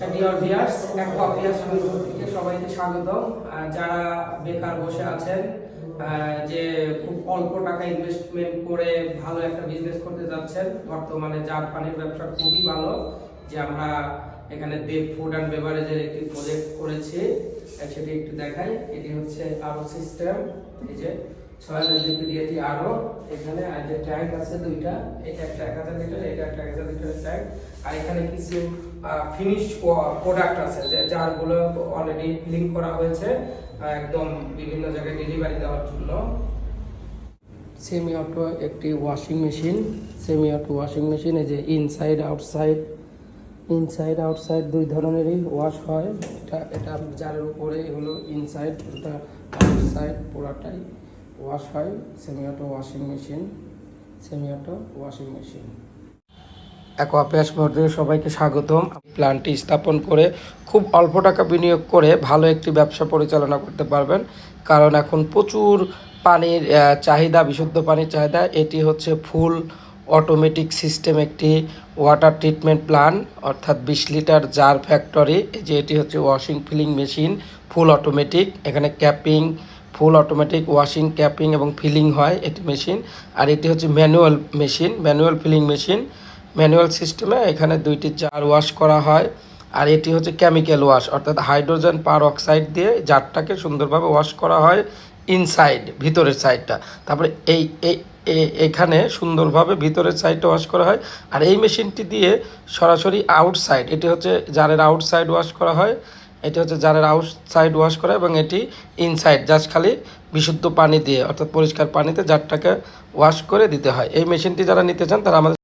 Dear viewers, অ্যাকোয়াপিয়াস থেকে সবাইকে স্বাগতম। যারা বেকার বসে আছেন, যে খুব অল্প টাকা ইনভেস্টমেন্ট করে ভালো একটা বিজনেস করতে যাচ্ছেন, বর্তমানে জাত পানির ব্যবসা খুবই ভালো। যে আমরা এখানে দেব ফুড অ্যান্ড বেভারেজের একটি প্রজেক্ট করেছি, সেটি একটু দেখাই। এটি হচ্ছে আরো সিস্টেম, এই যে 6,000 লিকুইডিটি আরো, এখানে আর যে ট্যাঙ্ক আছে দুইটা, এটা একটা 1000 লিটার, এটা একটা 1000 লিটারের ট্যাঙ্ক। আর এখানে কিছু ফিনিশ প্রোডাক্ট আছে যে যারগুলো অলরেডি ফিলিং করা হয়েছে একদম বিভিন্ন জায়গায় ডেলিভারি দেওয়ার জন্য। সেমি অটো একটি washing machine, semi auto washing machine, এই যে ইনসাইড আউটসাইড দুই ধরনেরই ওয়াশ হয়। এটা জারের উপরে হলো ইনসাইড, এটা আউটসাইড পুরাটাই ওয়াশ হয়। সেমি অটো ওয়াশিং মেশিন, অ্যাকোয়াপিয়াস মোড়ে সবাইকে স্বাগতম। প্ল্যান্টটি স্থাপন করে খুব অল্প টাকা বিনিয়োগ করে ভালো একটি ব্যবসা পরিচালনা করতে পারবেন, কারণ এখন প্রচুর পানির চাহিদা, বিশুদ্ধ পানির চাহিদা। এটি হচ্ছে ফুল অটোমেটিক সিস্টেম একটি ওয়াটার ট্রিটমেন্ট প্ল্যান্ট, অর্থাৎ 20 লিটার জার ফ্যাক্টরি। যে এটি হচ্ছে washing filling machine, full automatic. এখানে capping, full automatic washing, capping এবং ফিলিং হয় এটি মেশিন। আর এটি হচ্ছে manual machine, manual filling machine. Manual সিস্টেমে এখানে দুইটি জার ওয়াশ করা হয়। আর এটি হচ্ছে কেমিক্যাল ওয়াশ, অর্থাৎ হাইড্রোজেন পার অক্সাইড দিয়ে জারটাকে সুন্দরভাবে ওয়াশ করা হয় ইনসাইড, ভিতরের সাইডটা। তারপরে এখানে সুন্দরভাবে ভিতরের সাইডটা ওয়াশ করা হয়। আর এই মেশিনটি দিয়ে সরাসরি আউটসাইড, এটি হচ্ছে জারের আউটসাইড ওয়াশ করা হয়। এটি হচ্ছে জারের আউটসাইড ওয়াশ করা, এবং এটি ইনসাইড জাস্ট খালি বিশুদ্ধ পানি দিয়ে, অর্থাৎ পরিষ্কার পানিতে জারটাকে ওয়াশ করে দিতে হয়। এই মেশিনটি যারা নিতে চান তারা আমাদের